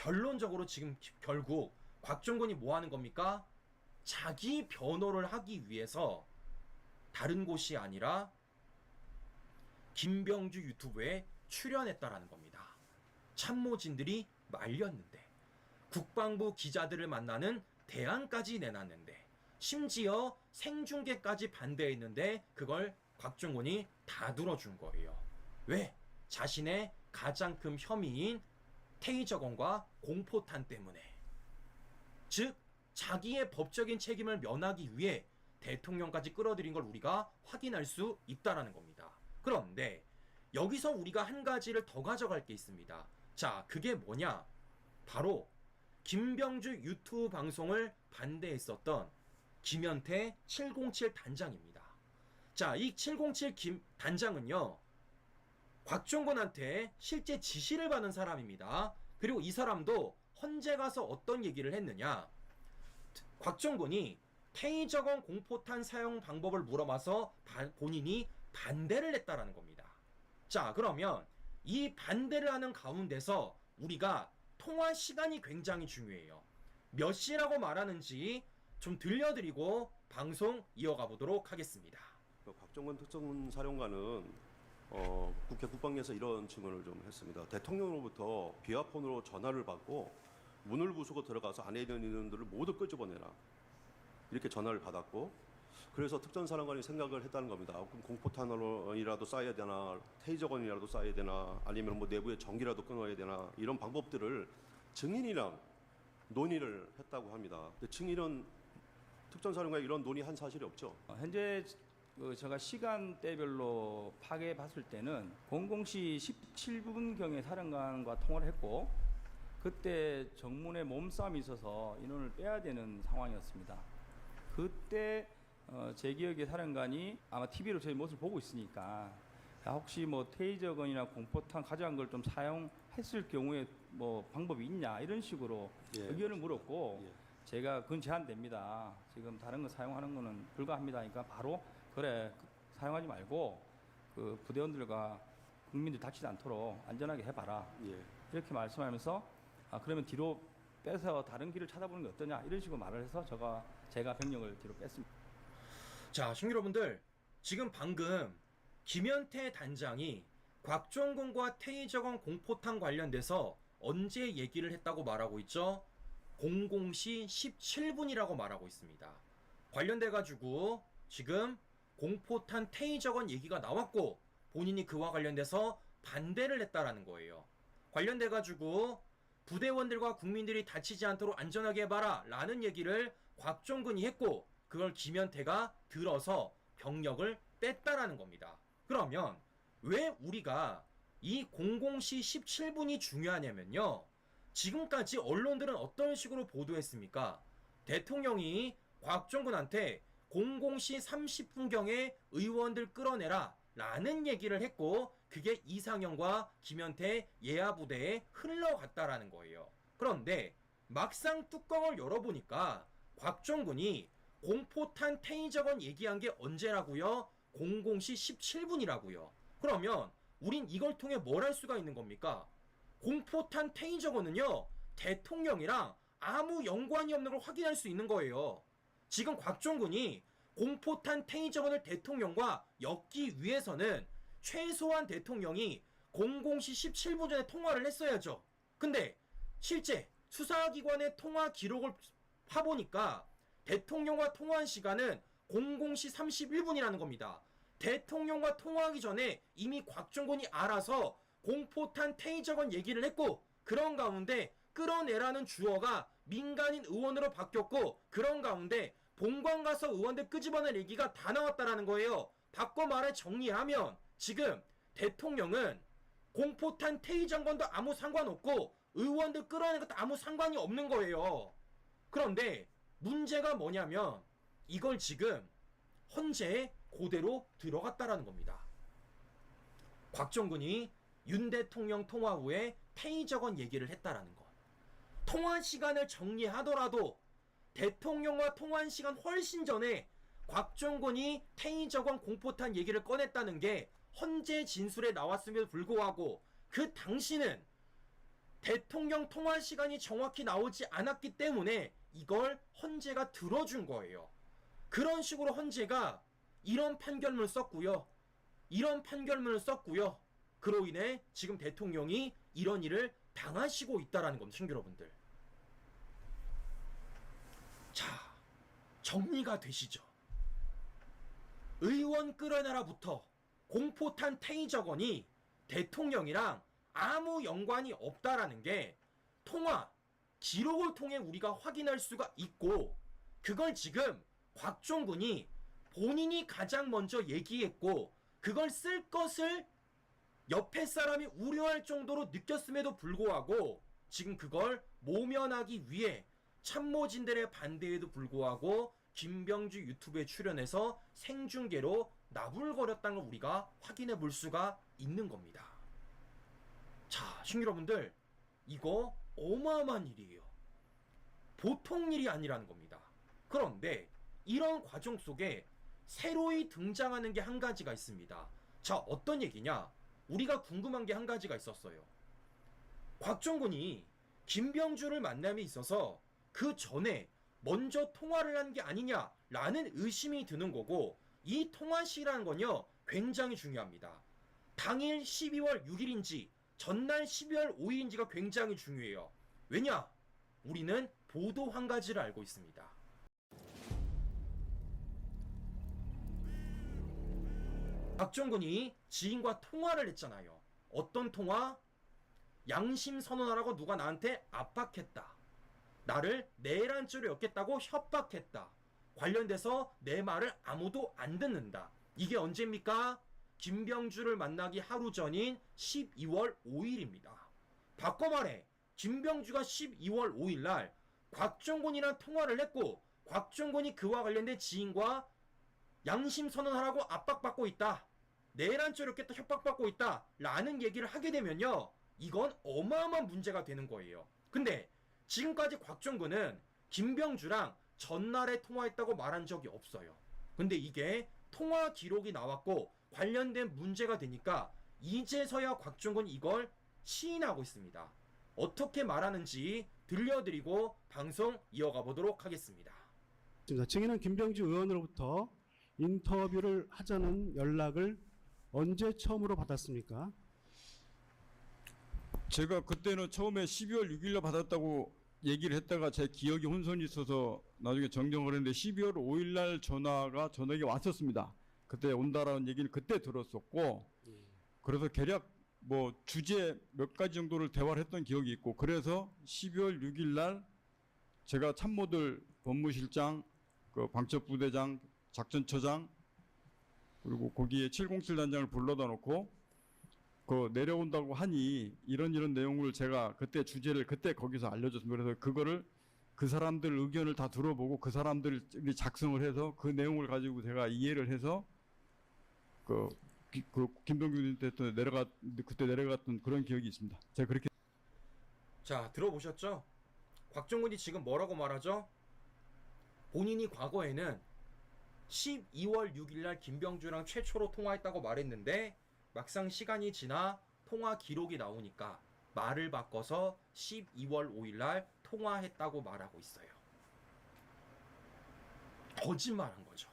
결론적으로 지금 결국 곽종근이 뭐 하는 겁니까? 자기 변호를 하기 위해서 다른 곳이 아니라 김병주 유튜브에 출연했다라는 겁니다. 참모진들이 말렸는데, 국방부 기자들을 만나는 대안까지 내놨는데, 심지어 생중계까지 반대했는데 그걸 곽종근이 다 들어준 거예요. 왜? 자신의 가장 큰 혐의인 테이저건과 공포탄 때문에. 즉 자기의 법적인 책임을 면하기 위해 대통령까지 끌어들인 걸 우리가 확인할 수 있다는 겁니다. 그런데 여기서 우리가 한 가지를 더 가져갈 게 있습니다. 자, 그게 뭐냐? 바로 김병주 유튜브 방송을 반대했었던 김현태 707 단장입니다. 자, 이 707 단장은요, 곽종근한테 실제 지시를 받은 사람입니다. 그리고 이 사람도 헌재 가서 어떤 얘기를 했느냐? 곽종근이 테이저건 공포탄 사용 방법을 물어봐서 본인이 반대를 했다라는 겁니다. 자, 그러면 이 반대를 하는 가운데서 우리가 통화 시간이 굉장히 중요해요. 몇 시라고 말하는지 좀 들려드리고 방송 이어가 보도록 하겠습니다. 곽종근 특전사령관은 국회 국방위에서 이런 증언을 좀 했습니다. 대통령으로부터 비화폰으로 전화를 받고 문을 부수고 들어가서 안에 있는 인원들을 모두 끄집어내라, 이렇게 전화를 받았고, 그래서 특전사령관이 생각을 했다는 겁니다. 그럼 공포탄이라도 쏴야 되나, 테이저건이라도 쏴야 되나, 아니면 뭐 내부에 전기라도 끊어야 되나, 이런 방법들을 증인이랑 논의를 했다고 합니다. 근데 증인은 특전사령관이 이런 논의한 사실이 없죠. 현재 제가 시간대별로 파악해 봤을 때는 00시 17분경에 사령관과 통화를 했고, 그때 정문에 몸싸움이 있어서 인원을 빼야 되는 상황이었습니다. 그때 제 기억에 사령관이 아마 TV로 저희 모습을 보고 있으니까, 혹시 뭐 테이저건이나 공포탄 가져간 걸 좀 사용했을 경우에 뭐 방법이 있냐, 이런 식으로 의견을 물었고, 제가 그건 제한됩니다. 지금 다른 거 사용하는 거는 불가합니다. 그러니까 바로 그래, 사용하지 말고 그 부대원들과 국민들 다치지 않도록 안전하게 해봐라. 이렇게 말씀하면서, 그러면 뒤로 빼서 다른 길을 찾아보는 게 어떠냐, 이런 식으로 말을 해서 제가 병력을 뒤로 뺐습니다. 자, 시청자 여러분들, 지금 방금 김현태 단장이 곽종근과 테이저건 공포탄 관련돼서 언제 얘기를 했다고 말하고 있죠? 00시 17분이라고 말하고 있습니다. 관련돼가지고 지금 공포탄 테이저건 얘기가 나왔고, 본인이 그와 관련돼서 반대를 했다라는 거예요. 관련돼가지고 부대원들과 국민들이 다치지 않도록 안전하게 해봐라 라는 얘기를 곽종근이 했고, 그걸 김현태가 들어서 병력을 뺐다라는 겁니다. 그러면 왜 우리가 이 00시 17분이 중요하냐면요, 지금까지 언론들은 어떤 식으로 보도했습니까? 대통령이 곽종근한테 00시 30분경에 의원들 끌어내라 라는 얘기를 했고, 그게 이상형과 김현태 예하부대에 흘러갔다라는 거예요. 그런데 막상 뚜껑을 열어보니까 곽종근이 공포탄 테이저건 얘기한 게 언제라고요? 00시 17분이라고요. 그러면 우린 이걸 통해 뭘 할 수가 있는 겁니까? 공포탄 테이저건은요, 대통령이랑 아무 연관이 없는 걸 확인할 수 있는 거예요. 지금 곽종근이 공포탄 테이저건을 대통령과 엮기 위해서는 최소한 대통령이 00시 17분 전에 통화를 했어야죠. 근데 실제 수사기관의 통화 기록을 파보니까 대통령과 통화한 시간은 00시 31분이라는 겁니다. 대통령과 통화하기 전에 이미 곽종근이 알아서 공포탄 테이저건 얘기를 했고, 그런 가운데 끌어내라는 주어가 민간인 의원으로 바뀌었고, 그런 가운데 본관 가서 의원들 끄집어낼 얘기가 다 나왔다라는 거예요. 바꿔 말해 정리하면 지금 대통령은 공포탄 테이저건도 아무 상관없고 의원들 끌어내는 것도 아무 상관이 없는 거예요. 그런데 문제가 뭐냐면 이걸 지금 헌재에 그대로 들어갔다라는 겁니다. 곽종근이 윤 대통령 통화 후에 테이저건 얘기를 했다라는 것. 통화 시간을 정리하더라도 대통령과 통화한 시간 훨씬 전에 곽종근이 테이저건 공포탄 얘기를 꺼냈다는 게 헌재 진술에 나왔음에도 불구하고, 그 당시는 대통령 통화 시간이 정확히 나오지 않았기 때문에 이걸 헌재가 들어준 거예요. 그런 식으로 헌재가 이런 판결문을 썼고요. 이런 판결문을 썼고요. 그로 인해 지금 대통령이 이런 일을 당하시고 있다라는 겁니다. 신규 여러분들. 자, 정리가 되시죠? 의원 끌어내라부터 공포탄 테이저건이 대통령이랑 아무 연관이 없다라는 게 통화 기록을 통해 우리가 확인할 수가 있고, 그걸 지금 곽종군이 본인이 가장 먼저 얘기했고 그걸 쓸 것을 옆에 사람이 우려할 정도로 느꼈음에도 불구하고 지금 그걸 모면하기 위해 참모진들의 반대에도 불구하고 김병주 유튜브에 출연해서 생중계로 나불거렸다는 걸 우리가 확인해 볼 수가 있는 겁니다. 자, 신규 여러분들, 이거 어마어마한 일이에요. 보통 일이 아니라는 겁니다. 그런데 이런 과정 속에 새로이 등장하는 게 한 가지가 있습니다. 자, 어떤 얘기냐? 우리가 궁금한 게 한 가지가 있었어요. 곽종군이 김병주를 만남에 있어서 그 전에 먼저 통화를 한 게 아니냐라는 의심이 드는 거고, 이 통화 시라는 건요 굉장히 중요합니다. 당일 12월 6일인지 전날 12월 5일인지가 굉장히 중요해요. 왜냐? 우리는 보도 한 가지를 알고 있습니다. 박정근이 지인과 통화를 했잖아요. 어떤 통화? 양심 선언하라고 누가 나한테 압박했다. 나를 내란죄로 엮겠다고 협박했다. 관련돼서 내 말을 아무도 안 듣는다. 이게 언제입니까? 김병주를 만나기 하루 전인 12월 5일입니다. 바꿔 말해, 김병주가 12월 5일 날 곽종군이랑 통화를 했고, 곽종군이 그와 관련된 지인과 양심 선언하라고 압박받고 있다, 내란죄로 였겠다 협박받고 있다 라는 얘기를 하게 되면요, 이건 어마어마한 문제가 되는 거예요. 근데 지금까지 곽종군은 김병주랑 전날에 통화했다고 말한 적이 없어요. 근데 이게 통화 기록이 나왔고 관련된 문제가 되니까 이제서야 곽종군이 이걸 시인하고 있습니다. 어떻게 말하는지 들려드리고 방송 이어가 보도록 하겠습니다. 증인은 김병주 의원으로부터 인터뷰를 하자는 연락을 언제 처음으로 받았습니까? 제가 그때는 처음에 12월 6일날 받았다고 얘기를 했다가 제 기억이 혼선이 있어서 나중에 정정을 했는데 12월 5일날 전화가 저녁에 왔었습니다. 그때 온다라는 얘기는 그때 들었었고, 그래서 대략 뭐 주제 몇 가지 정도를 대화를 했던 기억이 있고, 그래서 12월 6일날 제가 참모들 법무실장, 그 방첩부대장, 작전처장, 그리고 거기에 707 단장을 불러다 놓고 그 내려온다고 하니 이런 내용을 제가 그때 주제를 그때 거기서 알려줬습니다. 그래서 그거를 그 사람들 의견을 다 들어보고 그 사람들이 작성을 해서 그 내용을 가지고 제가 이해를 해서 그 김동규 대통령 그때 내려갔던 그런 기억이 있습니다. 제가 그렇게. 자, 들어보셨죠? 곽종군이 지금 뭐라고 말하죠? 본인이 과거에는 12월 6일날 김병주랑 최초로 통화했다고 말했는데 막상 시간이 지나 통화 기록이 나오니까 말을 바꿔서 12월 5일날 통화했다고 말하고 있어요. 거짓말한 거죠.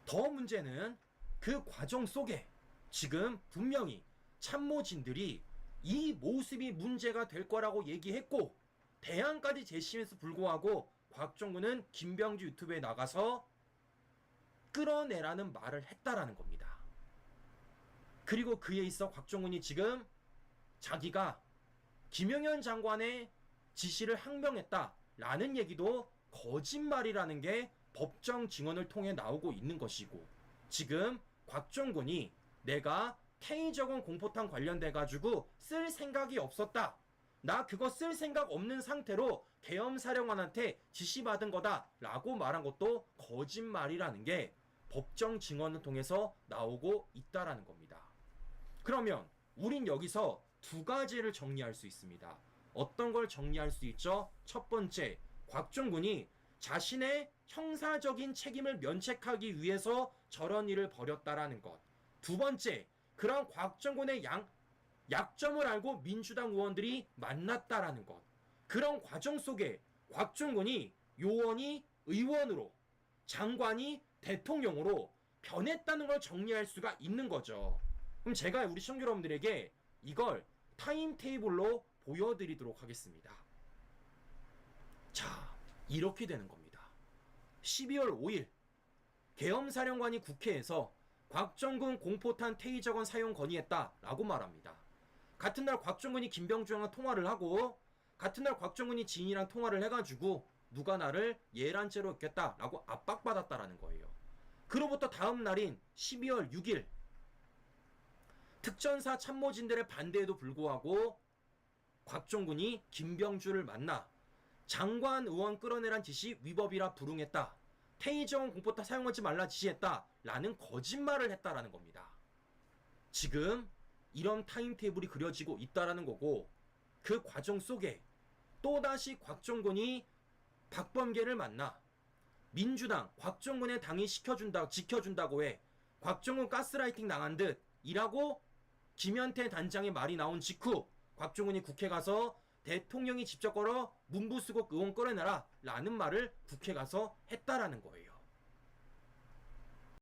더 문제는 그 과정 속에 지금 분명히 참모진들이 이 모습이 문제가 될 거라고 얘기했고 대안까지 제시해서 불구하고 곽종군은 김병주 유튜브에 나가서 끌어내라는 말을 했다라는 겁니다. 그리고 그에 있어 곽종군이 지금 자기가 김영현 장관의 지시를 항명했다라는 얘기도 거짓말이라는 게 법정 증언을 통해 나오고 있는 것이고, 지금 곽종군이 내가 테이저건 공포탄 관련돼 가지고 쓸 생각이 없었다, 나 그거 쓸 생각 없는 상태로 계엄사령관한테 지시받은 거다 라고 말한 것도 거짓말이라는 게 법정 증언을 통해서 나오고 있다라는 겁니다. 그러면 우린 여기서 두 가지를 정리할 수 있습니다. 어떤 걸 정리할 수 있죠? 첫 번째, 곽종군이 자신의 형사적인 책임을 면책하기 위해서 저런 일을 벌였다라는 것. 두 번째, 그런 곽종군의 약점을 알고 민주당 의원들이 만났다라는 것. 그런 과정 속에 곽종근이 요원이 의원으로, 장관이 대통령으로 변했다는 걸 정리할 수가 있는 거죠. 그럼 제가 우리 시청자 여러분들에게 이걸 타임테이블로 보여드리도록 하겠습니다. 자, 이렇게 되는 겁니다. 12월 5일 계엄사령관이 국회에서 곽정근 공포탄 테이저건 사용 건의했다라고 말합니다. 같은 날 곽정근이 김병주랑 통화를 하고 같은 날 곽정근이 지인이랑 통화를 해가지고 누가 나를 예란죄로 했겠다라고 압박받았다라는 거예요. 그로부터 다음 날인 12월 6일 특전사 참모진들의 반대에도 불구하고 곽종근이 김병주를 만나 장관 의원 끌어내란 지시 위법이라 불응했다. 테이저건 공포탄 사용하지 말라 지시했다. 라는 거짓말을 했다라는 겁니다. 지금 이런 타임테이블이 그려지고 있다라는 거고 그 과정 속에 또다시 곽종근이 박범계를 만나 민주당 곽종근의 당이 지켜준다고 해 곽종근 가스라이팅 당한 듯 이라고 김현태 단장의 말이 나온 직후 곽종근이 국회 가서 대통령이 직접 걸어 문부수국 의원 끌어내라 라는 말을 국회 가서 했다라는 거예요.